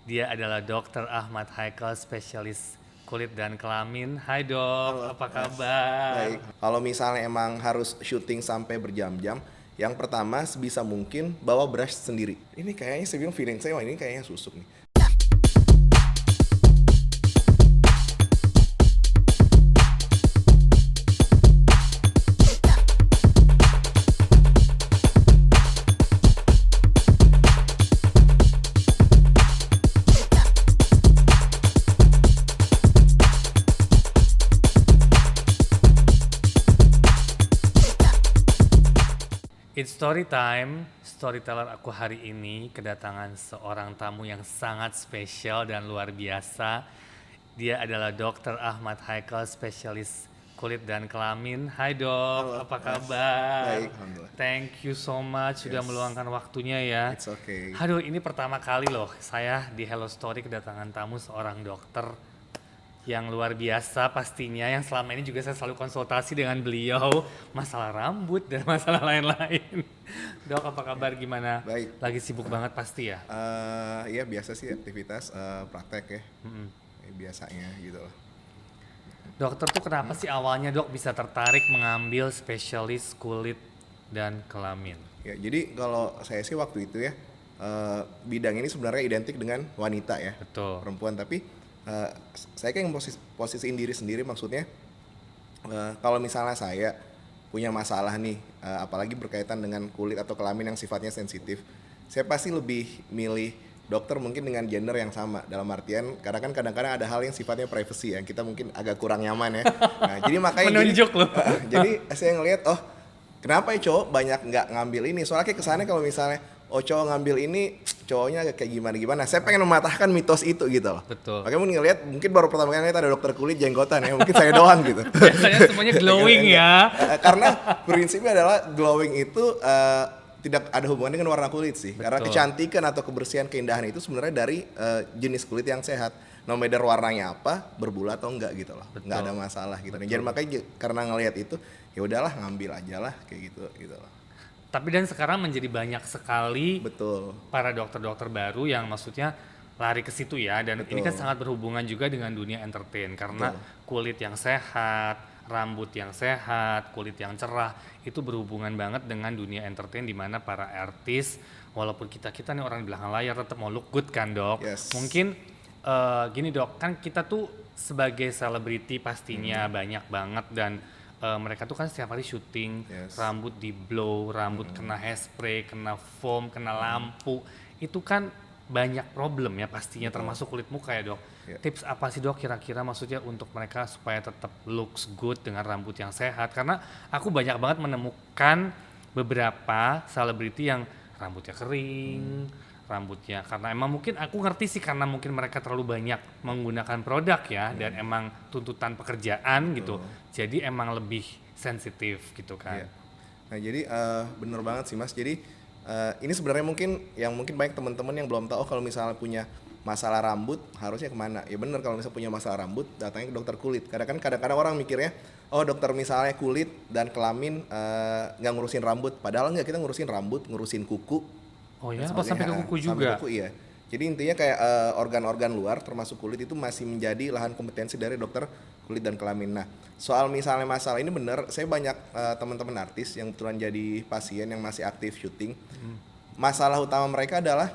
Dia adalah Dr. Ahmad Haikal, spesialis kulit dan kelamin. Hai dok, Halo, apa Mas. kabar? Baik. Kalau misalnya emang harus syuting sampai berjam-jam, yang pertama sebisa mungkin bawa brush sendiri. Ini kayaknya saya bilang feeling saya, wah ini kayaknya susuk nih. It's story time. Storyteller aku hari ini kedatangan seorang tamu yang sangat spesial dan luar biasa. Dia adalah Dr. Ahmad Haikal, spesialis kulit dan kelamin. Hai dok, Halo, apa Mas. kabar? Baik, alhamdulillah. Thank you so much sudah Yes. meluangkan waktunya ya. It's okay. Aduh, ini pertama kali loh saya di Hello Story kedatangan tamu seorang dokter yang luar biasa pastinya, yang selama ini juga saya selalu konsultasi dengan beliau masalah rambut dan masalah lain-lain. Dok, apa kabar, gimana? Baik. Lagi sibuk banget pasti ya? Ya biasa sih aktivitas praktek ya. Mm-mm. Biasanya gitu loh. Dokter tuh kenapa sih awalnya dok bisa tertarik mengambil spesialis kulit dan kelamin? Ya, jadi kalau saya sih waktu itu ya, bidang ini sebenarnya identik dengan wanita ya, Betul. perempuan. Tapi saya kayak posisiin diri sendiri, maksudnya kalau misalnya saya punya masalah nih, apalagi berkaitan dengan kulit atau kelamin yang sifatnya sensitif, saya pasti lebih milih dokter mungkin dengan gender yang sama, dalam artian karena kan kadang-kadang ada hal yang sifatnya privacy yang kita mungkin agak kurang nyaman ya. Nah, jadi makanya Menunjuk loh. jadi saya ngelihat, oh kenapa ya cowok banyak nggak ngambil ini, soalnya kayak kesannya kalau misalnya oh cowok ngambil ini cowoknya kayak gimana. Saya pengen mematahkan mitos itu gitu loh. Betul. Makanya ngelihat mungkin baru pertama kali ngeliat ada dokter kulit jenggotan ya, mungkin saya doang gitu. Biasanya semuanya glowing ya. Karena prinsipnya adalah glowing itu tidak ada hubungannya dengan warna kulit sih. Karena Betul. kecantikan atau kebersihan, keindahan itu sebenarnya dari jenis kulit yang sehat. No matter warnanya apa, berbulu atau enggak gitu loh. Betul. Nggak ada masalah gitu. Betul. Jadi makanya karena ngelihat itu, ya udahlah ngambil aja lah kayak gitu loh. Tapi dan sekarang menjadi banyak sekali Betul. para dokter-dokter baru yang maksudnya lari ke situ ya, dan ini kan Betul. sangat berhubungan juga dengan dunia entertain karena kulit yang sehat, rambut yang sehat, kulit yang cerah itu berhubungan banget dengan dunia entertain, di mana para artis walaupun kita nih orang di belakang layar tetap mau look good kan dok. Yes. Mungkin gini dok, kan kita tuh sebagai selebriti pastinya banyak banget, dan mereka tuh kan setiap hari syuting, Yes. rambut di blow, rambut kena hairspray, kena foam, kena lampu, itu kan banyak problem ya pastinya, termasuk kulit muka ya dok. Ya. Tips apa sih dok kira-kira maksudnya untuk mereka supaya tetap looks good dengan rambut yang sehat? Karena aku banyak banget menemukan beberapa selebriti yang rambutnya kering, rambutnya karena emang mungkin aku ngerti sih karena mungkin mereka terlalu banyak menggunakan produk ya, dan emang tuntutan pekerjaan gitu, jadi emang lebih sensitif gitu kan. Iya. Nah jadi bener banget sih Mas. Jadi ini sebenarnya mungkin banyak teman-teman yang belum tahu, oh kalau misalnya punya masalah rambut harusnya kemana. Ya bener, kalau misalnya punya masalah rambut datangnya ke dokter kulit. Kadang-kadang orang mikirnya, oh dokter misalnya kulit dan kelamin nggak ngurusin rambut. Padahal nggak, kita ngurusin rambut, ngurusin kuku. Oh ya, Dan pas sampai ke sebagainya. kuku Sampai juga. kuku, iya. Jadi intinya kayak organ-organ luar termasuk kulit itu masih menjadi lahan kompetensi dari dokter kulit dan kelamin. Nah, soal misalnya masalah ini bener, saya banyak teman-teman artis yang kebetulan jadi pasien yang masih aktif syuting. Masalah utama mereka adalah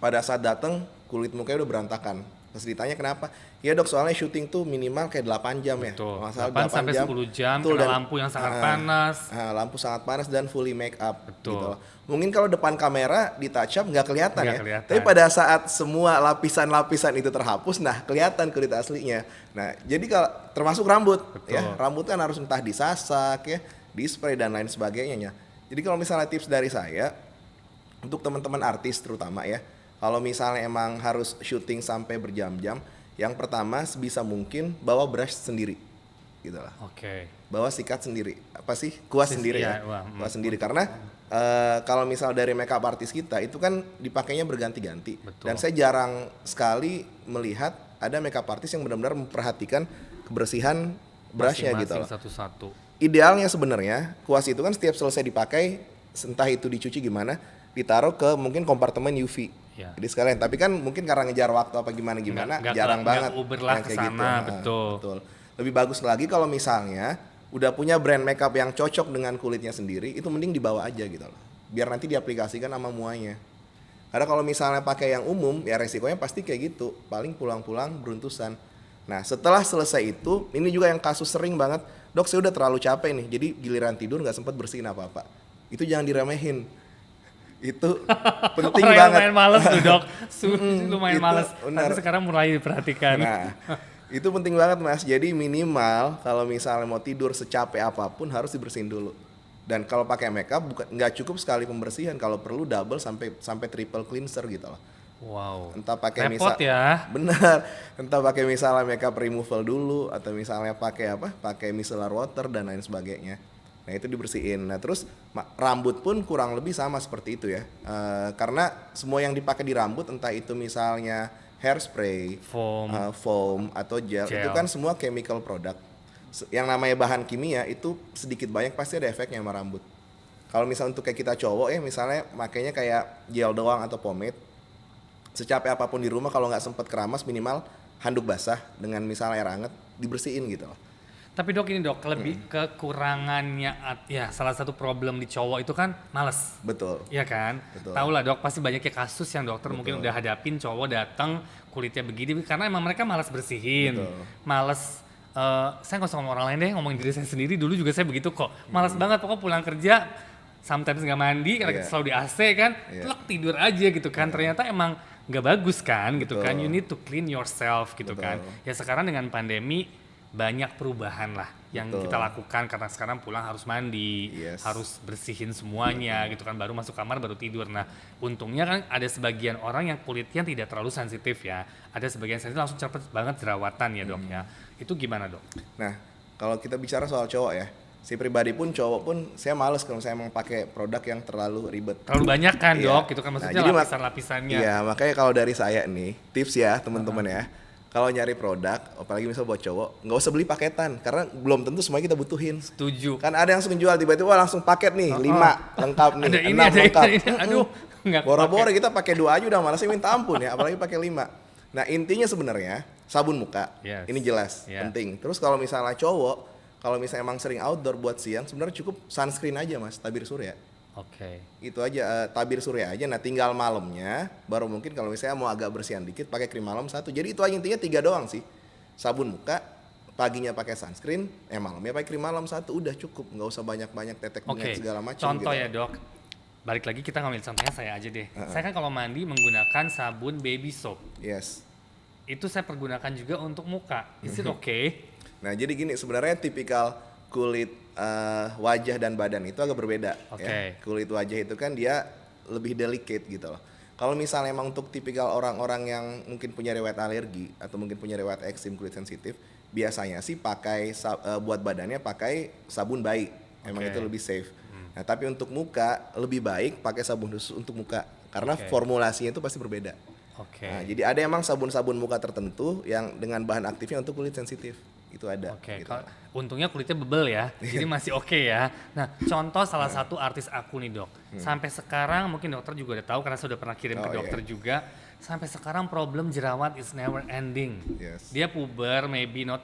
pada saat datang kulit mukanya udah berantakan. Terus ditanya kenapa? Ya dok, soalnya syuting tuh minimal kayak 8 jam ya. Betul. Masalah 8 sampai 10 jam, Betul, kena dan lampu yang sangat panas. lampu sangat panas dan fully make up. Betul. Gitu loh. Mungkin kalau depan kamera di touch up nggak kelihatan Nggak ya. kelihatan. Tapi pada saat semua lapisan-lapisan itu terhapus, nah kelihatan kulit aslinya. Nah, jadi kalau termasuk rambut, Betul. ya rambut kan harus entah disasak ya, di spray dan lain sebagainya. Jadi kalau misalnya tips dari saya untuk teman-teman artis terutama ya, kalau misalnya emang harus syuting sampai berjam-jam, yang pertama sebisa mungkin bawa brush sendiri, gitu lah. Oke. Bawa sikat sendiri, apa sih, kuas sendiri iya, ya, wah, kuas sendiri, karena kalau misal dari makeup artis kita itu kan dipakainya berganti-ganti. Betul. Dan saya jarang sekali melihat ada makeup artis yang benar-benar memperhatikan kebersihan brushnya gitu loh. Masing-masing satu-satu. Idealnya sebenarnya kuas itu kan setiap selesai dipakai, entah itu dicuci gimana, ditaruh ke mungkin kompartemen UV. Iya. Jadi sekalian, tapi kan mungkin karena ngejar waktu apa gimana jarang banget Uber lah yang ke kayak gitu. sana, Nah, betul. betul. Lebih bagus lagi kalau misalnya udah punya brand makeup yang cocok dengan kulitnya sendiri, itu mending dibawa aja gitu loh. Biar nanti diaplikasikan sama muanya. Karena kalau misalnya pakai yang umum, ya resikonya pasti kayak gitu. Paling pulang-pulang beruntusan. Nah, setelah selesai itu, ini juga yang kasus sering banget, dok saya udah terlalu capek nih, jadi giliran tidur nggak sempat bersihin apa-apa. Itu jangan diremehin. Itu penting Orang yang banget. lumayan males tuh dok, lumayan itu males. benar. Tapi sekarang mulai diperhatikan. Nah, itu penting banget mas. Jadi minimal kalau misalnya mau tidur secapek apapun harus dibersihin dulu. Dan kalau pakai makeup bukan nggak cukup sekali pembersihan, kalau perlu double sampai triple cleanser gitu loh. Wow. Entah pakai Repot ya. benar. Entah pakai misalnya makeup removal dulu atau misalnya pakai pakai micellar water dan lain sebagainya. Nah itu dibersihin. Nah terus rambut pun kurang lebih sama seperti itu ya. Karena semua yang dipakai di rambut, entah itu misalnya hairspray, foam atau gel, itu kan semua chemical product. Yang namanya bahan kimia itu sedikit banyak pasti ada efeknya sama rambut. Kalau misalnya untuk kayak kita cowok ya, misalnya makanya kayak gel doang atau pomade, secapek apapun di rumah kalau nggak sempet keramas minimal handuk basah dengan misalnya air hangat dibersihin gitu loh. Tapi dok ini dok, lebih kekurangannya, ya salah satu problem di cowok itu kan males. Betul. Iya kan? Tahu lah dok, pasti banyak kasus yang dokter mungkin udah hadapin, cowok datang kulitnya begini karena emang mereka malas bersihin, malas. Saya nggak usah ngomong orang lain deh, ngomongin diri saya sendiri. Dulu juga saya begitu kok, malas banget pokoknya pulang kerja, sometimes nggak mandi karena kita selalu di AC kan, telak tidur aja gitu kan. Ternyata emang nggak bagus kan gitu kan. You need to clean yourself gitu kan. Ya sekarang dengan pandemi banyak perubahan lah yang kita lakukan karena sekarang pulang harus mandi, harus bersihin semuanya gitu kan, baru masuk kamar baru tidur. Nah untungnya kan ada sebagian orang yang kulitnya tidak terlalu sensitif ya, ada sebagian sensitif langsung cepet banget jerawatan ya dok ya. Itu gimana dok? Nah kalau kita bicara soal cowok ya, si pribadi pun cowok pun saya males kalau saya emang pakai produk yang terlalu ribet. Terlalu banyak kan dok, itu kan maksudnya lapisan-lapisannya. Iya makanya kalau dari saya nih tips ya teman-teman ya. Kalau nyari produk, apalagi misal buat cowok, nggak usah beli paketan karena belum tentu semuanya kita butuhin. Setuju. Kan ada yang langsung jual tiba-tiba langsung paket nih, 5 lengkap nih, ada 6 lengkap. Aduh, nggak boro-boro kita pakai 2 aja udah malasnya minta ampun ya, apalagi pakai 5. Nah intinya sebenarnya sabun muka, ini jelas penting. Terus kalau misalnya cowok, kalau misalnya emang sering outdoor buat siang, sebenarnya cukup sunscreen aja mas, tabir surya. Oke. Itu aja, tabir surya aja. Nah tinggal malamnya baru mungkin kalau misalnya mau agak bersihan dikit pakai krim malam 1. Jadi itu aja intinya 3 doang sih. Sabun muka, paginya pakai sunscreen, malamnya pakai krim malam 1, udah cukup. Nggak usah banyak-banyak tetek minyak segala macam. Contoh gitu. ya dok, balik lagi kita ngambil contohnya saya aja deh. Saya kan kalau mandi menggunakan sabun baby soap. Yes. Itu saya pergunakan juga untuk muka. Is it okay? Nah jadi gini, sebenarnya tipikal kulit wajah dan badan itu agak berbeda. Ya. Kulit wajah itu kan dia lebih delicate gitu loh. Kalau misalnya emang untuk tipikal orang-orang yang mungkin punya riwayat alergi atau mungkin punya riwayat eksim kulit sensitif, biasanya sih pakai buat badannya pakai sabun baik. Emang itu lebih safe. Nah tapi untuk muka lebih baik pakai sabun khusus untuk muka karena formulasinya itu pasti berbeda. Nah, jadi ada emang sabun-sabun muka tertentu yang dengan bahan aktifnya untuk kulit sensitif. Itu ada. Gitu. Untungnya kulitnya bebel ya, jadi masih oke ya. Nah, contoh salah satu artis aku nih dok. Sampai sekarang mungkin dokter juga udah tahu karena saya udah pernah kirim ke dokter juga. Sampai sekarang problem jerawat is never ending. Dia puber, maybe not,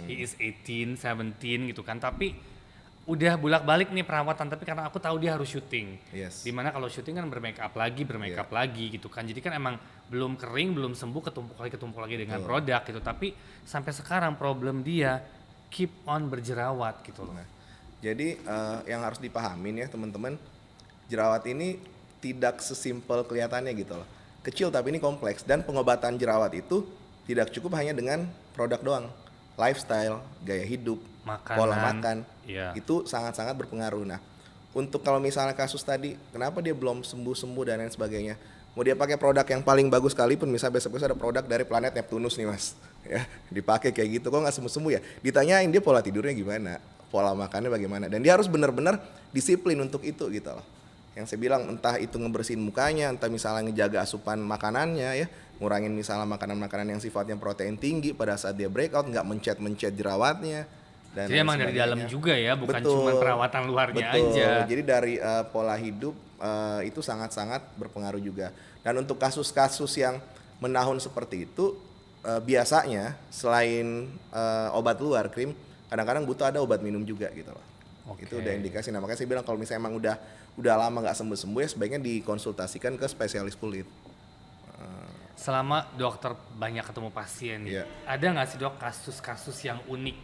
he is 18, 17 gitu kan. Tapi udah bolak-balik nih perawatan, tapi karena aku tahu dia harus syuting. Dimana kalau syuting kan bermakeup lagi gitu kan. Jadi kan emang belum kering, belum sembuh, ketumpuk lagi dengan produk gitu. Tapi sampai sekarang problem dia keep on berjerawat gitu loh. Nah, jadi yang harus dipahamin ya teman-teman, jerawat ini tidak sesimpel kelihatannya gitu loh. Kecil tapi ini kompleks, dan pengobatan jerawat itu tidak cukup hanya dengan produk doang. Lifestyle, gaya hidup, pola makan, itu sangat-sangat berpengaruh. Nah, untuk kalau misalnya kasus tadi, kenapa dia belum sembuh-sembuh dan lain sebagainya, mau dia pakai produk yang paling bagus sekalipun, misalnya besok-besok ada produk dari planet Neptunus nih mas, ya dipakai kayak gitu, kok nggak sembuh-sembuh ya? Ditanyain dia pola tidurnya gimana, pola makannya bagaimana, dan dia harus benar-benar disiplin untuk itu gitu loh. Yang saya bilang entah itu ngebersihin mukanya, entah misalnya ngejaga asupan makanannya ya, ngurangin misalnya makanan-makanan yang sifatnya protein tinggi pada saat dia breakout, nggak mencet jerawatnya. Dan jadi emang dari dalam juga ya, bukan cuma perawatan luarnya aja. Jadi dari pola hidup itu sangat-sangat berpengaruh juga. Dan untuk kasus-kasus yang menahun seperti itu, biasanya selain obat luar, krim, kadang-kadang butuh ada obat minum juga gitu loh. Oke. Itu udah indikasi. Nah makanya saya bilang kalau misalnya emang udah lama nggak sembuh-sembuh ya sebaiknya dikonsultasikan ke spesialis kulit. Selama dokter banyak ketemu pasien nih, Iya. ada nggak sih dok kasus-kasus yang unik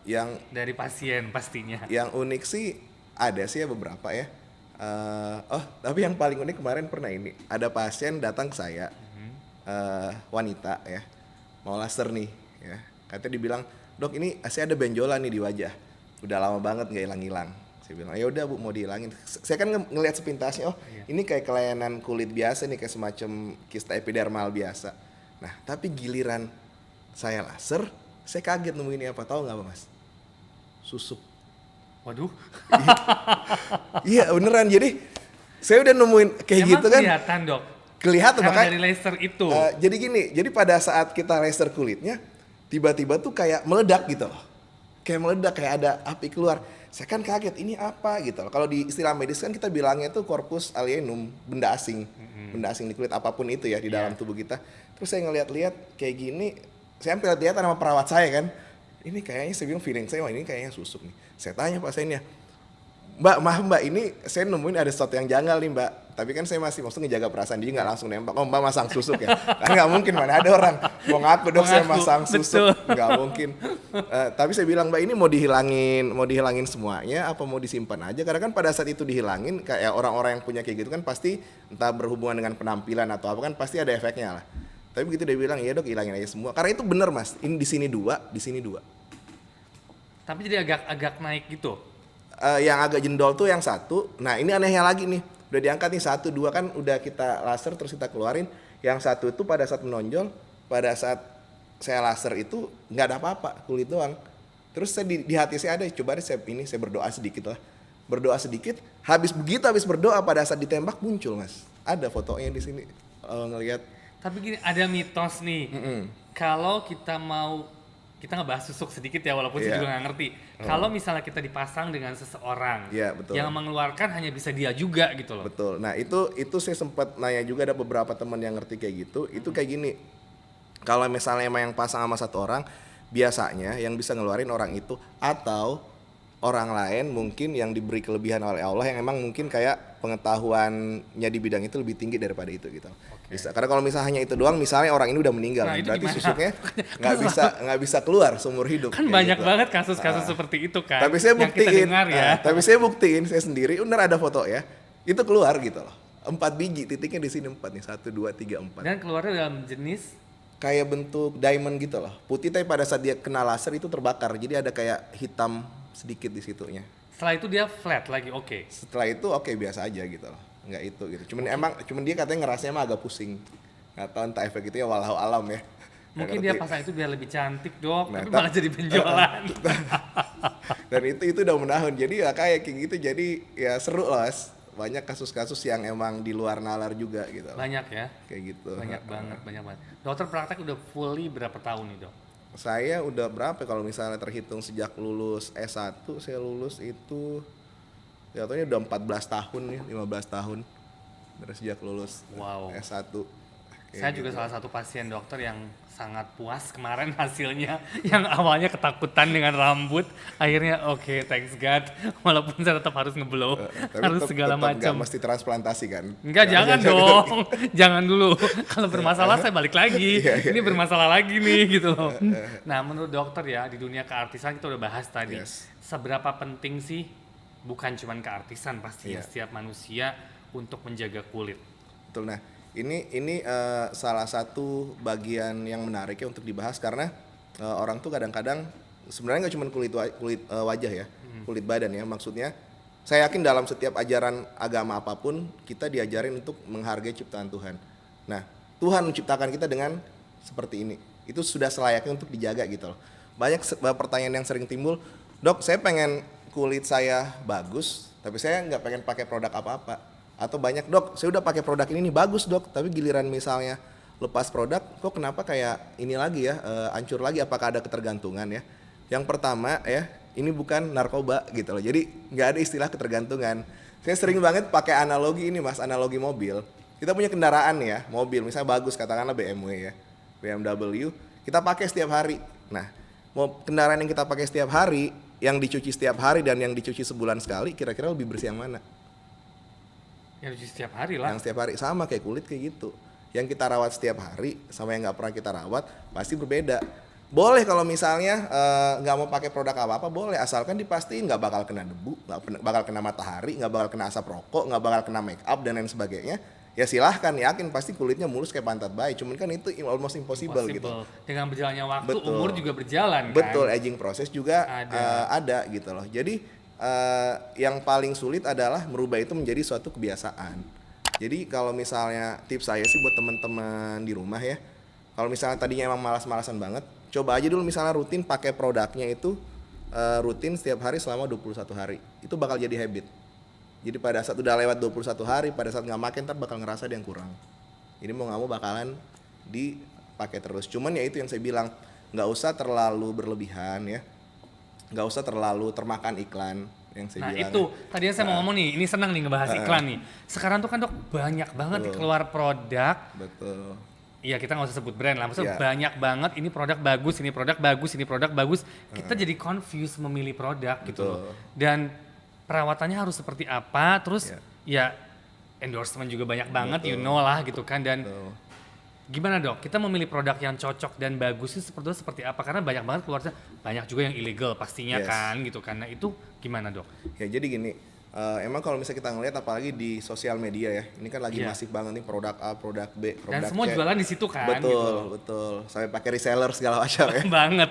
Yang dari pasien pastinya? yang unik sih ada sih ya beberapa ya. Tapi yang paling unik kemarin pernah ini. Ada pasien datang ke saya, wanita ya, mau laser nih ya. Katanya dibilang, "Dok, ini saya ada benjolan nih di wajah. Udah lama banget nggak hilang-hilang." Saya bilang, "Ya udah Bu, mau dihilangin." Saya kan ngelihat sepintasnya, ini kayak kelainan kulit biasa nih, kayak semacam kista epidermal biasa. Nah, tapi giliran saya laser, saya kaget nemuin ini apa, tahu nggak Mas? Susuk. Waduh, Iya beneran, jadi saya udah nemuin kayak emang gitu kan. kelihatan dok? Kelihatan Karena makanya. dari laser itu. Jadi gini, jadi pada saat kita laser kulitnya, tiba-tiba tuh kayak meledak gitu loh. Kayak meledak, kayak ada api keluar. Saya kan kaget, ini apa gitu loh. Kalau di istilah medis kan kita bilangnya itu corpus alienum, benda asing. Benda asing di kulit apapun itu ya di dalam tubuh kita. Terus saya ngeliat-liat kayak gini, saya sampai lihat sama perawat saya kan. Ini kayaknya saya bilang feeling saya, wah ini kayaknya susuk nih. Saya tanya pasiennya, "Mbak, maaf Mbak, ini saya nemuin ada sesuatu yang janggal nih Mbak." Tapi kan saya masih maksudnya ngejaga perasaan dia, nggak langsung nembak, "Oh Mbak masang susuk ya?" Kan nggak mungkin, mana ada orang mau ngaku dong saya Mengaku, masang susuk, betul. nggak mungkin. Tapi saya bilang, "Mbak, ini mau dihilangin semuanya apa mau disimpan aja?" Karena kan pada saat itu dihilangin, kayak orang-orang yang punya kayak gitu kan pasti entah berhubungan dengan penampilan atau apa kan pasti ada efeknya lah. Tapi begitu dia bilang, "Iya Dok, hilangin aja semua." Karena itu bener Mas, ini di sini 2, di sini 2. Tapi jadi agak naik gitu. Yang agak jendol tuh yang satu. Nah ini anehnya lagi nih, udah diangkat nih 1, 2 kan udah kita laser terus kita keluarin. Yang satu itu pada saat menonjol, pada saat saya laser itu nggak ada apa-apa, kulit doang. Terus saya di hati saya ada, coba deh saya berdoa sedikit lah. Berdoa sedikit, habis berdoa pada saat ditembak muncul Mas. Ada fotonya di sini, ngelihat. Tapi gini, ada mitos nih. Kalau kita ngebahas susuk sedikit ya, walaupun saya Iya. juga nggak ngerti. Kalau misalnya kita dipasang dengan seseorang, Iya, betul. yang mengeluarkan hanya bisa dia juga gitu loh. Betul. Nah itu saya sempat nanya juga, ada beberapa teman yang ngerti kayak gitu. Itu kayak gini. Kalau misalnya emang yang pasang sama satu orang, biasanya yang bisa ngeluarin orang itu atau orang lain mungkin yang diberi kelebihan oleh Allah yang emang mungkin kayak pengetahuannya di bidang itu lebih tinggi daripada itu gitu. Bisa. Karena kalau misalnya hanya itu doang, misalnya orang ini udah meninggal, Nah, itu berarti gimana? susuknya nggak bisa keluar seumur hidup. Kan kayak banyak gitu. banget kasus-kasus seperti itu kan. Tapi saya yang kita buktiin, dengar ya. tapi saya buktiin saya sendiri, bener ada foto ya, itu keluar gitu loh. 4 biji, titiknya di sini 4 nih, 1, 2, 3, 4. Dan keluarnya dalam jenis Kayak bentuk diamond gitu loh, putih tapi pada saat dia kena laser itu terbakar, jadi ada kayak hitam sedikit di situnya. setelah itu dia flat lagi, oke. Setelah itu oke, biasa aja gitu loh, nggak itu gitu. Cuman dia katanya ngerasanya mah agak pusing, nggak tahu entah efek itu ya, walau alam ya. Mungkin Nggak dia ngerti. pasang itu biar lebih cantik dok, Nah, tapi malah jadi benjolan. Dan itu udah menahun, jadi ya kayak gitu, jadi ya seru loh Mas. Banyak kasus-kasus yang emang di luar nalar juga gitu loh. Banyak ya, Kayak gitu. banyak banget. Dokter praktek udah fully berapa tahun nih dok? Saya udah berapa kalau misalnya terhitung sejak lulus S1, saya lulus itu jatuhnya udah 14 tahun nih, 15 tahun dari sejak lulus Wow. S1. Saya juga salah satu pasien dokter yang sangat puas kemarin hasilnya. Yang awalnya ketakutan dengan rambut, akhirnya oke, thanks God. Walaupun saya tetap harus ngeblow, harus segala Tetap macam. nggak mesti transplantasi kan? Enggak, jangan dong. Jangan dulu. Kalau bermasalah saya balik lagi. Iya. Ini bermasalah lagi nih gitu loh. Nah, menurut dokter ya, di dunia keartisan kita udah bahas tadi. Yes. Seberapa penting sih, bukan cuman keartisan pastinya, Iya. setiap manusia untuk menjaga kulit. Betul. Nah, ini salah satu bagian yang menarik ya untuk dibahas karena orang tuh kadang-kadang sebenarnya nggak cuma kulit wajah ya, kulit badan ya. Maksudnya saya yakin dalam setiap ajaran agama apapun kita diajarin untuk menghargai ciptaan Tuhan. Nah, Tuhan menciptakan kita dengan seperti ini. Itu sudah selayaknya untuk dijaga gitu loh. Banyak pertanyaan yang sering timbul, "Dok, saya pengen kulit saya bagus, tapi saya nggak pengen pakai produk apa-apa." Atau banyak, "Dok, saya udah pakai produk ini nih, bagus Dok, tapi giliran misalnya lepas produk, kok kenapa kayak ini lagi ya, hancur lagi, apakah ada ketergantungan ya?" Yang pertama ya, ini bukan narkoba gitu loh, jadi nggak ada istilah ketergantungan. Saya sering banget pakai analogi ini Mas, analogi mobil. kita punya kendaraan ya, mobil, misalnya bagus, katakanlah BMW ya, BMW, kita pakai setiap hari. Nah, kendaraan yang kita pakai setiap hari, yang dicuci setiap hari dan yang dicuci sebulan sekali, kira-kira lebih bersih yang mana? Yang dicuci setiap hari lah. Yang setiap hari, sama kayak kulit kayak gitu. Yang kita rawat setiap hari sama yang nggak pernah kita rawat pasti berbeda. Boleh kalau misalnya nggak mau pakai produk apa-apa, boleh, asalkan dipastiin nggak bakal kena debu, nggak bakal kena matahari, nggak bakal kena asap rokok, nggak bakal kena make up dan lain sebagainya. Ya silahkan, yakin pasti kulitnya mulus kayak pantat bayi. Cuman kan itu almost impossible gitu. Dengan berjalannya waktu, Betul. umur juga berjalan kan. Betul, aging proses juga Ada. ada gitu loh. Jadi yang paling sulit adalah merubah itu menjadi suatu kebiasaan. Jadi kalau misalnya tips saya sih buat teman-teman di rumah ya, kalau misalnya tadinya emang malas-malasan banget, coba aja dulu misalnya rutin pakai produknya itu rutin setiap hari selama 21 hari. Itu bakal jadi habit. Jadi pada saat udah lewat 21 hari, pada saat nggak makan ntar bakal ngerasa ada yang kurang. Jadi mau nggak mau bakalan dipakai terus. Cuman ya itu yang saya bilang, nggak usah terlalu berlebihan ya, nggak usah terlalu termakan iklan yang saya bilang. Nah itu, tadinya saya mau ngomong nih, ini senang nih ngebahas iklan nih. Sekarang tuh kan Dok banyak banget nih keluar produk. Betul. Iya kita nggak usah sebut brand lah, maksudnya Iya. banyak banget ini produk bagus, ini produk bagus, ini produk bagus. Kita jadi confused memilih produk gitu loh. Dan perawatannya harus seperti apa, terus ya endorsement juga banyak banget, you know lah gitu kan. Dan gimana Dok, kita memilih produk yang cocok dan bagus itu seperti apa? Karena banyak banget keluarnya, banyak juga yang illegal pastinya kan gitu kan. Nah itu gimana Dok? Ya jadi gini, emang kalau misalnya kita ngelihat apalagi di sosial media ya, ini kan lagi masif banget nih produk A, produk B, produk Dan semua C. jualan di situ kan. Betul, gitu. betul. Sampai pakai reseller segala macam ya. Banget.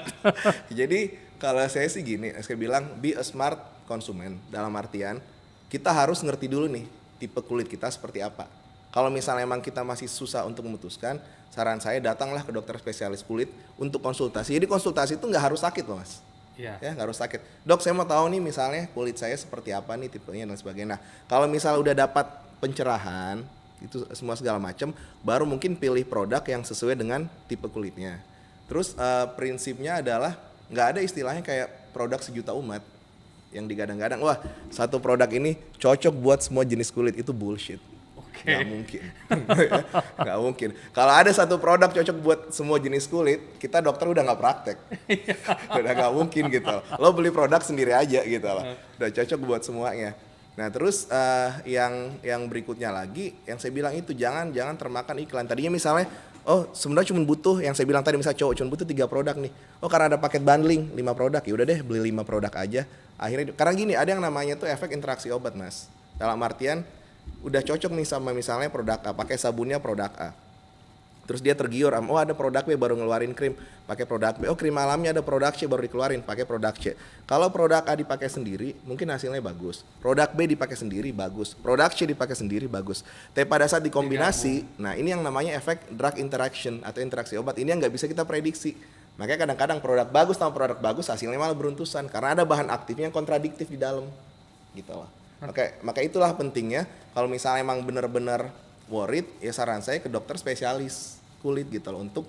Jadi kalau saya sih gini, saya bilang be a smart konsumen, dalam artian kita harus ngerti dulu nih tipe kulit kita seperti apa. Kalau misalnya emang kita masih susah untuk memutuskan, saran saya datanglah ke dokter spesialis kulit untuk konsultasi. Jadi konsultasi itu nggak harus sakit loh mas. Iya. Ya nggak harus sakit. Dok saya mau tahu nih misalnya kulit saya seperti apa nih tipenya dan sebagainya. Nah kalau misalnya udah dapat pencerahan itu semua segala macam, baru mungkin pilih produk yang sesuai dengan tipe kulitnya. Terus prinsipnya adalah nggak ada istilahnya kayak produk sejuta umat yang digadang-gadang. Wah satu produk ini cocok buat semua jenis kulit, itu bullshit. Nggak mungkin. Nggak mungkin. Kalau ada satu produk cocok buat semua jenis kulit, kita dokter udah nggak praktek. Udah nggak mungkin gitu. Lo beli produk sendiri aja gitu loh. Udah cocok buat semuanya. Nah terus yang berikutnya lagi, yang saya bilang itu jangan termakan iklan. Tadinya misalnya, oh sebenarnya cuma butuh, yang saya bilang tadi misalnya cowok cuma butuh 3 produk nih. Oh karena ada paket bundling 5 produk, ya udah deh beli 5 produk aja. Akhirnya karena gini, ada yang namanya tuh efek interaksi obat mas. Dalam artian udah cocok nih sama misalnya produk A, pakai sabunnya produk A. Terus dia tergiur, oh ada produk B baru ngeluarin krim, pakai produk B. Oh krim malamnya ada produk C baru dikeluarin, pakai produk C. Kalau produk A dipakai sendiri, mungkin hasilnya bagus. Produk B dipakai sendiri, bagus. Produk C dipakai sendiri, bagus. Tapi pada saat dikombinasi, nah ini yang namanya efek drug interaction atau interaksi obat. Ini yang nggak bisa kita prediksi. Makanya kadang-kadang produk bagus sama produk bagus hasilnya malah beruntusan karena ada bahan aktifnya yang kontradiktif di dalam, gitu loh. Maka itulah pentingnya kalau misalnya emang benar-benar worried, ya saran saya ke dokter spesialis kulit gitu loh untuk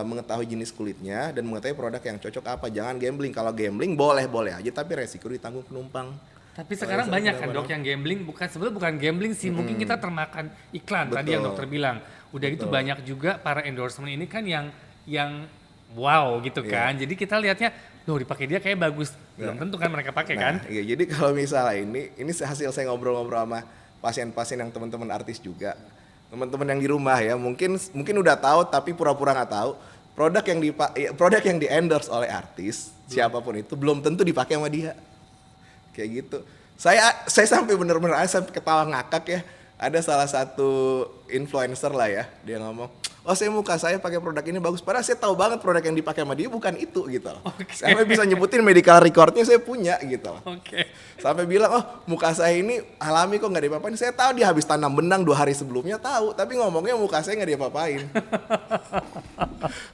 mengetahui jenis kulitnya dan mengetahui produk yang cocok apa. Jangan gambling. Kalau gambling boleh aja tapi resiko ditanggung penumpang. Tapi sekarang banyak kan Dok yang gambling, sebenarnya bukan gambling sih, mungkin kita termakan iklan. Betul. Tadi yang dokter bilang. Udah gitu banyak juga para endorsement ini kan yang wow gitu kan. Jadi kita lihatnya, loh dipakai dia kayak bagus. Belum tentu kan mereka pakai kan. Iya, jadi kalau misalnya ini hasil saya ngobrol-ngobrol sama pasien-pasien yang teman-teman artis juga. Teman-teman yang di rumah ya, mungkin udah tahu tapi pura-pura nggak tahu. Produk yang di-endorse oleh artis, siapapun itu belum tentu dipakai sama dia. Kayak gitu. Saya sampai bener-bener sampai ketawa ngakak ya. Ada salah satu influencer lah ya, dia ngomong, oh saya muka saya pakai produk ini bagus, padahal saya tahu banget produk yang dipakai sama dia bukan itu gitu loh. Okay. Sampai bisa nyebutin medical recordnya saya punya gitu loh. Oke. Sampai bilang, oh muka saya ini alami kok nggak diapa-apain. Saya tahu dia habis tanam benang 2 hari sebelumnya tahu, tapi ngomongnya muka saya nggak diapa-apain.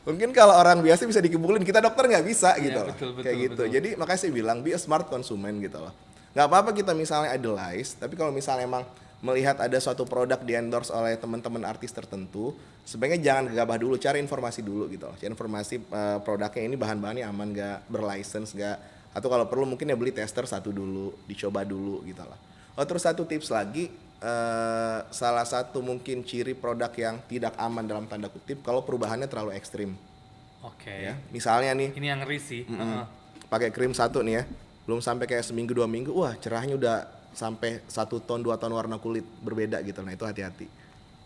Mungkin kalau orang biasa bisa dikibulin, kita dokter nggak bisa gitu loh. Betul, kayak gitu. betul. Jadi makanya saya bilang be a smart consumer gitu loh. Nggak apa-apa kita misalnya idolize, tapi kalau misalnya emang melihat ada suatu produk di endorse oleh teman-teman artis tertentu, sebaiknya jangan gegabah dulu, cari informasi dulu gitu loh. Cari informasi produknya ini bahan-bahannya aman nggak, berlicense nggak, atau kalau perlu mungkin ya beli tester satu dulu, dicoba dulu gitu loh. Oh terus satu tips lagi, salah satu mungkin ciri produk yang tidak aman dalam tanda kutip kalau perubahannya terlalu ekstrim. Oke. Ya, misalnya nih, Ini yang ngeri sih. pakai krim satu nih ya, belum sampai kayak seminggu 2 minggu, wah cerahnya udah sampai 1 ton 2 ton warna kulit berbeda gitu. Nah itu hati-hati.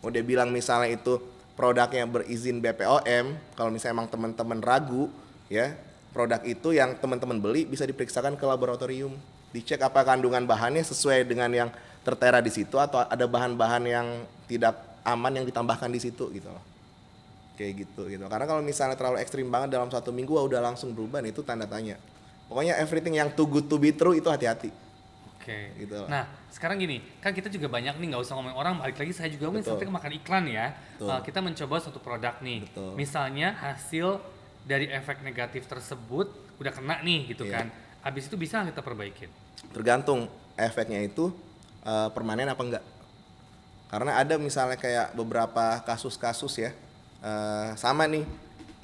Mau dia bilang misalnya itu produknya berizin BPOM, kalau misalnya emang teman-teman ragu ya, produk itu yang teman-teman beli bisa diperiksakan ke laboratorium, dicek apa kandungan bahannya sesuai dengan yang tertera di situ atau ada bahan-bahan yang tidak aman yang ditambahkan di situ gitu loh. Kayak gitu. Karena kalau misalnya terlalu ekstrim banget dalam 1 minggu udah langsung berubah, itu tanda tanya. Pokoknya everything yang too good to be true itu hati-hati. Oke. Gitu. Nah, sekarang gini, kan kita juga banyak nih, nggak usah ngomongin orang, balik lagi saya juga mungkin sampai makan iklan ya. Kita mencoba suatu produk nih. Betul. Misalnya hasil dari efek negatif tersebut udah kena nih gitu kan. Habis itu bisa kita perbaikin. Tergantung efeknya itu permanen apa enggak. Karena ada misalnya kayak beberapa kasus-kasus ya, sama nih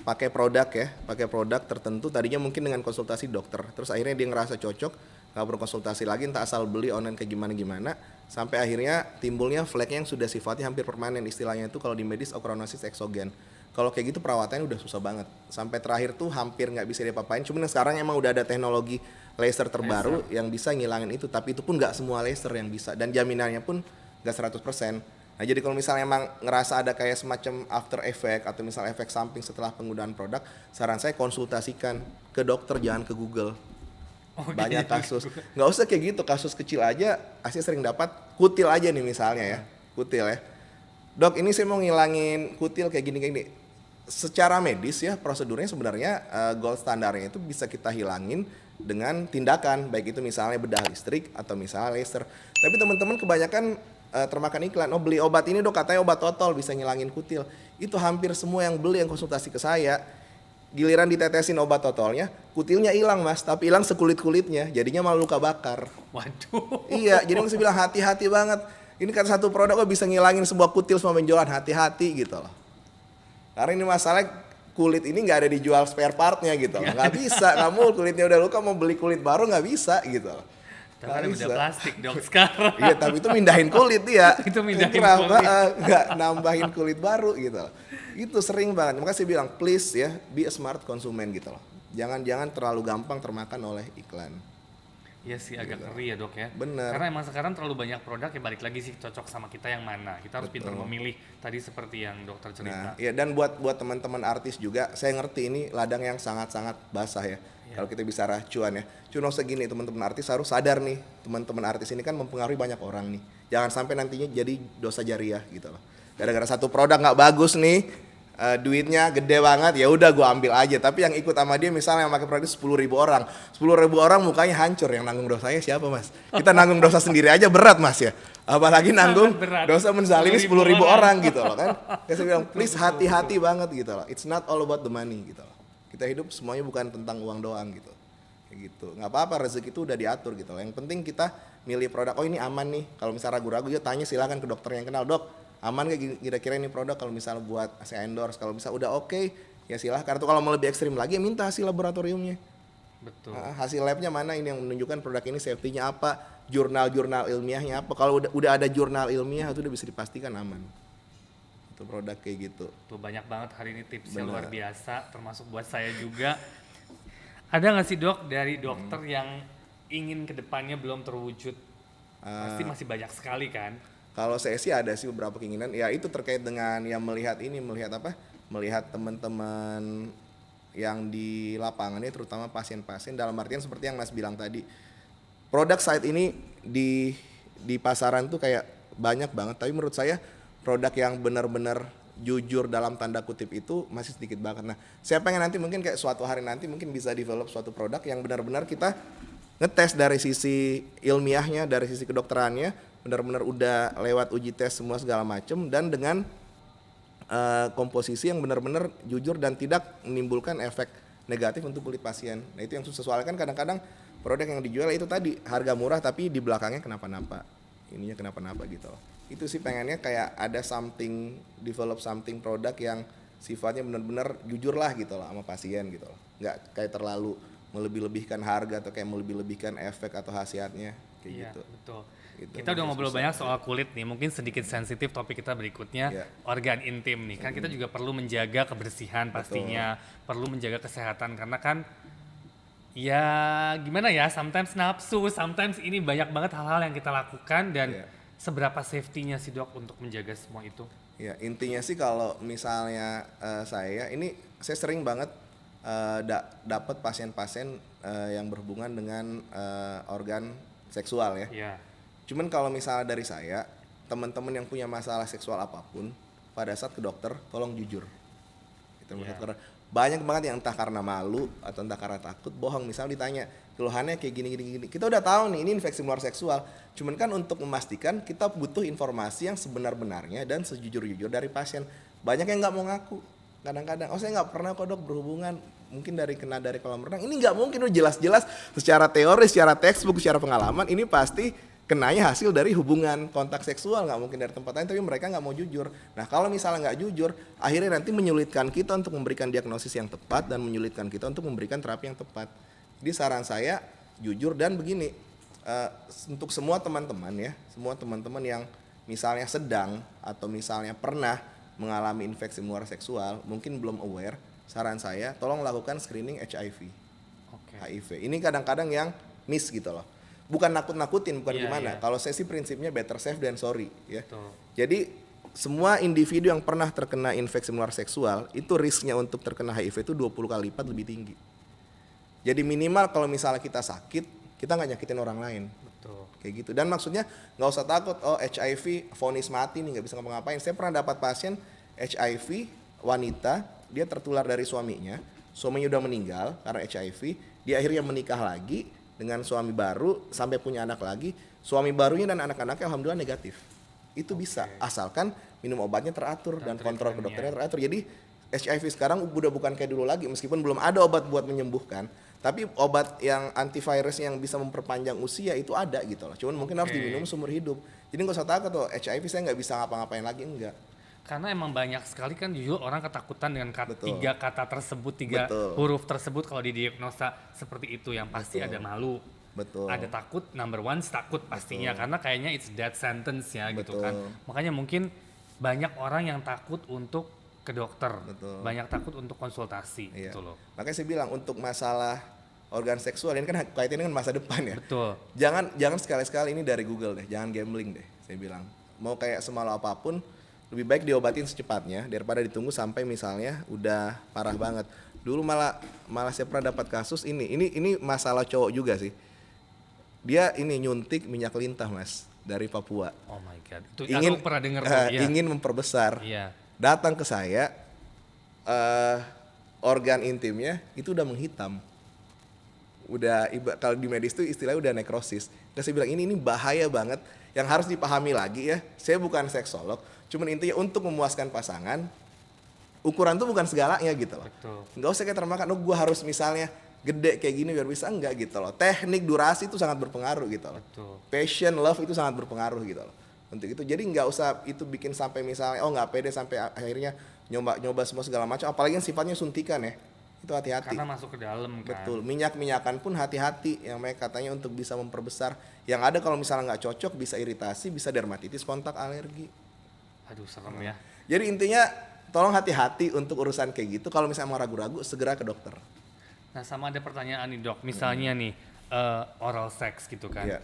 pakai produk tertentu tadinya mungkin dengan konsultasi dokter, terus akhirnya dia ngerasa cocok, nggak perlu konsultasi lagi, entah asal beli online kayak gimana sampai akhirnya timbulnya fleknya yang sudah sifatnya hampir permanen, istilahnya itu kalau di medis ochronosis eksogen. Kalau kayak gitu perawatannya udah susah banget, sampai terakhir tuh hampir nggak bisa diapa-apain. Cuman sekarang emang udah ada teknologi laser terbaru yang bisa ngilangin itu, tapi itu pun nggak semua laser yang bisa, dan jaminannya pun nggak 100%. Nah jadi kalau misalnya emang ngerasa ada kayak semacam after effect atau misalnya efek samping setelah penggunaan produk, saran saya konsultasikan ke dokter, jangan ke Google. Banyak kasus, nggak usah kayak gitu, kasus kecil aja Asia sering dapat kutil aja nih misalnya ya, kutil ya, dok ini saya mau ngilangin kutil kayak gini. Secara medis ya prosedurnya sebenarnya gold standarnya itu bisa kita hilangin dengan tindakan, baik itu misalnya bedah listrik atau misalnya laser. Tapi teman-teman kebanyakan termakan iklan, beli obat ini dok, katanya obat totol bisa ngilangin kutil. Itu hampir semua yang beli, yang konsultasi ke saya, giliran ditetesin obat totolnya, kutilnya hilang mas, tapi hilang sekulit-kulitnya, jadinya malah luka bakar. Waduh. Iya, jadi saya bilang hati-hati banget. Ini kan satu produk kok bisa ngilangin sebuah kutil sama benjolan, hati-hati gitu loh. Karena ini masalah kulit ini nggak ada dijual spare partnya gitu loh, nggak bisa, kamu kulitnya udah luka mau beli kulit baru nggak bisa gitu loh. Tapi kan udah plastik dok sekarang. Iya, tapi itu mindahin kulit dia. Itu mindahin kulit. Nggak nambahin kulit baru gitu loh. Itu sering banget. Makanya saya bilang please ya, be a smart konsumen gitu loh. Jangan terlalu gampang termakan oleh iklan. Iya sih agak ngeri ya dok ya. Bener. Karena emang sekarang terlalu banyak produk ya, balik lagi sih cocok sama kita yang mana. Kita harus pintar memilih tadi seperti yang dokter cerita. Nah, ya dan buat teman-teman artis juga, saya ngerti ini ladang yang sangat-sangat basah ya. Kalau kita bisa racuan ya. Cuma segini teman-teman artis harus sadar nih, teman-teman artis ini kan mempengaruhi banyak orang nih. Jangan sampai nantinya jadi dosa jariah gitu loh. Gara-gara satu produk nggak bagus nih, duitnya gede banget, ya udah gue ambil aja. Tapi yang ikut sama dia misalnya yang pakai produk 10.000 orang, 10.000 orang mukanya hancur, yang nanggung dosanya siapa mas? Kita nanggung dosa sendiri aja berat mas ya. Apalagi nanggung dosa menzalimi 10.000 orang gitu loh kan. Saya bilang please hati-hati banget gitu loh. It's not all about the money gitu loh. Kita hidup semuanya bukan tentang uang doang gitu. Kayak gitu. Nggak apa-apa, rezeki itu udah diatur gitu loh. Yang penting kita milih produk, oh ini aman nih. Kalau misalnya ragu-ragu ya tanya, silakan ke dokter yang kenal, dok aman gak kira-kira ini produk kalau misalnya buat saya endorse. Kalau misalnya udah oke, ya silahkan. Tuh kalau mau lebih ekstrim lagi ya minta hasil laboratoriumnya. Betul. Hasil labnya mana ini yang menunjukkan produk ini safety-nya apa, jurnal ilmiahnya apa. Kalau udah ada jurnal ilmiah itu udah bisa dipastikan aman. Itu produk kayak gitu. Tuh banyak banget hari ini tipsnya luar biasa, termasuk buat saya juga. Ada nggak sih dok dari dokter yang ingin kedepannya belum terwujud? Pasti masih banyak sekali kan? Kalau saya sih ada sih beberapa keinginan, ya itu terkait dengan yang melihat teman-teman yang di lapangan ini, terutama pasien-pasien, dalam artian seperti yang Mas bilang tadi, produk saat ini di pasaran tuh kayak banyak banget, tapi menurut saya produk yang benar-benar jujur dalam tanda kutip itu masih sedikit banget. Nah, saya pengen nanti mungkin kayak suatu hari nanti mungkin bisa develop suatu produk yang benar-benar kita ngetes dari sisi ilmiahnya, dari sisi kedokterannya, benar-benar udah lewat uji tes semua segala macam, dan dengan komposisi yang benar-benar jujur dan tidak menimbulkan efek negatif untuk kulit pasien. Nah itu yang susah, soalnya kan kadang-kadang produk yang dijual itu tadi harga murah tapi di belakangnya kenapa-napa, ininya kenapa-napa gitu loh. Itu sih pengennya kayak ada develop something produk yang sifatnya benar-benar jujur lah gitu loh sama pasien gitu loh. Nggak kayak terlalu melebih-lebihkan harga atau kayak melebih-lebihkan efek atau khasiatnya kayak iya, gitu. Betul. Gitu, Kita udah masih ngobrol susah. banyak soal kulit nih, mungkin sedikit sensitif topik kita berikutnya, Iya. organ intim nih. Kan kita juga perlu menjaga kebersihan pastinya, perlu menjaga kesehatan karena kan ya gimana ya, sometimes nafsu, sometimes ini banyak banget hal-hal yang kita lakukan dan Iya. seberapa safety-nya sih dok untuk menjaga semua itu? Ya, intinya sih kalau misalnya saya sering banget dapat pasien-pasien yang berhubungan dengan organ seksual ya. Iya, Cuman kalau misalnya dari saya, teman-teman yang punya masalah seksual apapun, pada saat ke dokter tolong jujur. Itu Iya. karena banyak banget yang entah karena malu atau entah karena takut bohong. Misal ditanya keluhannya kayak gini. Kita udah tahu nih ini infeksi menular seksual. Cuman kan untuk memastikan kita butuh informasi yang sebenar-benarnya dan sejujur-jujur dari pasien. Banyak yang nggak mau ngaku. Kadang-kadang, oh saya nggak pernah kok dok berhubungan. Mungkin dari kolam renang. Ini nggak mungkin, udah jelas-jelas secara teori, secara textbook, secara pengalaman ini pasti kenanya hasil dari hubungan kontak seksual, nggak mungkin dari tempat lain, tapi mereka nggak mau jujur. Nah kalau misalnya nggak jujur, akhirnya nanti menyulitkan kita untuk memberikan diagnosis yang tepat dan menyulitkan kita untuk memberikan terapi yang tepat. Jadi saran saya jujur dan begini, untuk semua teman-teman ya, semua teman-teman yang misalnya sedang atau misalnya pernah mengalami infeksi menular seksual, mungkin belum aware, saran saya tolong lakukan screening HIV. oke. HIV. Ini kadang-kadang yang miss gitu loh. Bukan nakut-nakutin, bukan Iya, gimana. iya. Kalau saya sih prinsipnya better safe than sorry ya. Betul. Jadi semua individu yang pernah terkena infeksi menular seksual itu risknya untuk terkena HIV itu 20 kali lipat lebih tinggi. Jadi minimal kalau misalnya kita sakit, kita nggak nyakitin orang lain. Betul. Kayak gitu. Dan maksudnya nggak usah takut, oh HIV vonis mati nih nggak bisa ngapa-ngapain. Saya pernah dapat pasien HIV wanita, dia tertular dari suaminya udah meninggal karena HIV, dia akhirnya menikah lagi dengan suami baru sampai punya anak lagi, suami barunya dan anak-anaknya alhamdulillah negatif. Itu bisa asalkan minum obatnya teratur dan kontrol ke dokternya teratur. Jadi HIV sekarang udah bukan kayak dulu lagi, meskipun belum ada obat buat menyembuhkan, tapi obat yang antivirus yang bisa memperpanjang usia itu ada gitu loh. Cuman mungkin harus diminum seumur hidup. Jadi nggak usah takut tuh HIV saya nggak bisa ngapa-ngapain lagi, enggak. Karena emang banyak sekali kan jujur orang ketakutan dengan Betul. tiga kata tersebut, tiga Betul. huruf tersebut kalau didiagnosa seperti itu yang pasti Betul. ada malu, Betul. ada takut, number one takut pastinya karena kayaknya it's death sentence ya gitu Betul. kan. Makanya mungkin banyak orang yang takut untuk ke dokter, Betul. banyak takut untuk konsultasi Iya. gitu loh. Makanya saya bilang untuk masalah organ seksual ini kan kaitannya dengan masa depan ya. Betul. Jangan sekali-sekali ini dari Google deh, jangan gambling deh. Saya bilang mau kayak semalu apapun lebih baik diobatin secepatnya daripada ditunggu sampai misalnya udah parah banget. Dulu malah saya pernah dapat kasus ini masalah cowok juga sih. Dia ini nyuntik minyak lintah mas dari Papua. Oh my god. Itu aku pernah dengar tuh. Iya. Ingin memperbesar. Iya. Datang ke saya, organ intimnya itu udah menghitam. Udah kalau di medis itu istilahnya udah nekrosis. Terus saya bilang ini bahaya banget. Yang harus dipahami lagi ya, saya bukan seksolog, cuman intinya untuk memuaskan pasangan, ukuran tuh bukan segalanya gitu loh. Betul. Nggak usah kayak termakan, oh gue harus misalnya gede kayak gini biar bisa, enggak gitu loh. Teknik durasi itu sangat berpengaruh gitu loh. Betul. Passion, love itu sangat berpengaruh gitu loh. Untuk itu jadi nggak usah itu bikin sampai misalnya oh nggak pede sampai akhirnya nyoba semua segala macam, apalagi yang sifatnya suntikan ya. Itu hati-hati. Karena masuk ke dalam kan. Betul, minyak-minyakan pun hati-hati yang mereka katanya untuk bisa memperbesar. Yang ada kalau misalnya nggak cocok bisa iritasi, bisa dermatitis, kontak, alergi. Aduh serem ya. Jadi intinya tolong hati-hati untuk urusan kayak gitu. Kalau misalnya mau ragu-ragu segera ke dokter. Nah sama ada pertanyaan nih dok, misalnya nih oral sex gitu kan. Iya.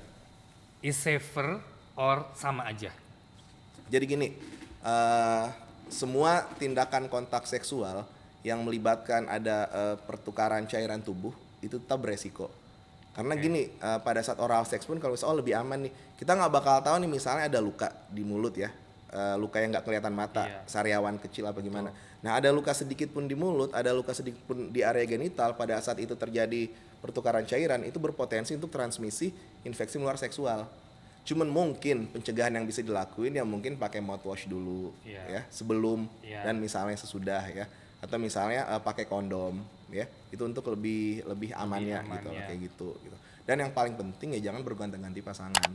Is safer or sama aja? Jadi gini, semua tindakan kontak seksual yang melibatkan ada pertukaran cairan tubuh itu tetap beresiko. Karena gini, pada saat oral sex pun kalau misalnya lebih aman nih, kita nggak bakal tahu nih misalnya ada luka di mulut ya, luka yang nggak kelihatan mata, sariawan kecil apa gimana. Nah ada luka sedikit pun di mulut, ada luka sedikit pun di area genital, pada saat itu terjadi pertukaran cairan itu berpotensi untuk transmisi infeksi menular seksual. Cuman mungkin pencegahan yang bisa dilakuin ya mungkin pakai mouthwash dulu ya sebelum dan misalnya sesudah ya. Atau misalnya pakai kondom ya itu untuk lebih amannya gitu loh, kayak gitu. Dan yang paling penting ya jangan berganti-ganti pasangan.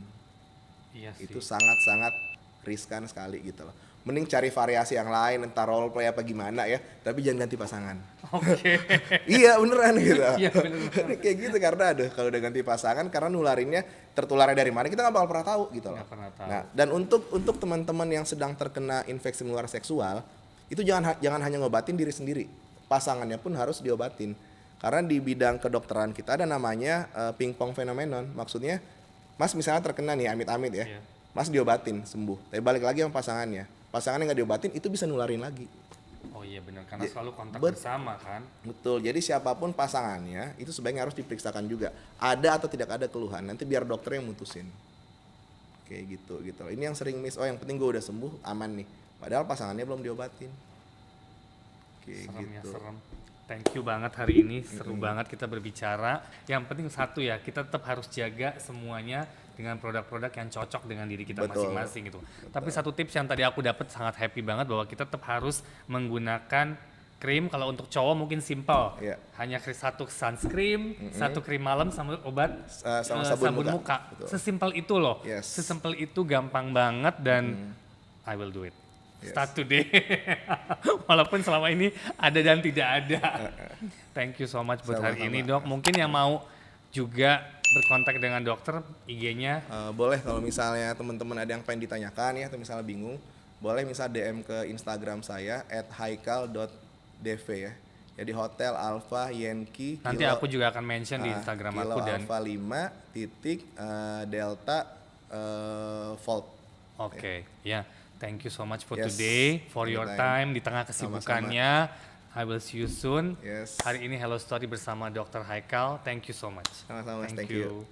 Iya sih. Itu sangat riskan sekali gitu loh. Mending cari variasi yang lain, entah role play apa gimana ya, tapi jangan ganti pasangan. Oke. Iya beneran gitu. Iya bener. Kayak gitu karena aduh kalau udah ganti pasangan karena nularinnya tertularnya dari mana kita nggak bakal pernah tahu gitu loh. Nggak pernah tahu. Nah, dan untuk teman-teman yang sedang terkena infeksi menular seksual, itu jangan hanya ngobatin diri sendiri. Pasangannya pun harus diobatin. Karena di bidang kedokteran kita ada namanya pingpong phenomenon. Maksudnya Mas misalnya terkena nih amit-amit ya. Iya. Mas diobatin sembuh. Tapi balik lagi sama pasangannya. Pasangannya nggak diobatin itu bisa nularin lagi. Oh iya benar karena selalu kontak bet- bersama kan. Betul, jadi siapapun pasangannya itu sebaiknya harus diperiksakan juga. Ada atau tidak ada keluhan, nanti biar dokter yang mutusin. Kayak gitu. Ini yang sering miss, oh yang penting gue udah sembuh, aman nih. Padahal pasangannya belum diobatin. Kayak Serem ya gitu. serem. Thank you banget hari ini, seru banget kita berbicara. Yang penting satu ya, kita tetap harus jaga semuanya dengan produk-produk yang cocok dengan diri kita Betul. masing-masing gitu. Tapi satu tips yang tadi aku dapat sangat happy banget bahwa kita tetap harus menggunakan krim. Kalau untuk cowok mungkin simple, Iya. hanya satu sunscreen, satu krim malam sama obat Sama sabun muka. Betul. Sesimpel itu loh, Yes. sesimpel itu, gampang banget dan I will do it. Yes. Start today. Walaupun selama ini ada dan tidak ada. Thank you so much buat hari ini dok. Mungkin yang mau juga berkontak dengan dokter, IG-nya. Boleh kalau misalnya teman-teman ada yang pengen ditanyakan ya, atau misalnya bingung, boleh misal DM ke Instagram saya @haikal.dv ya. Jadi Hotel Alpha Yankee. Nanti aku juga akan mention di Instagram Kilo aku dan Alpha 5 titik Delta Volt. oke, ya. Thank you so much for Yes, today, for your anytime. time di tengah kesibukannya. I will see you soon. Yes. Hari ini Hello Story bersama Dr. Haikal. Thank you so much. Sama-sama, Mas. Thank you.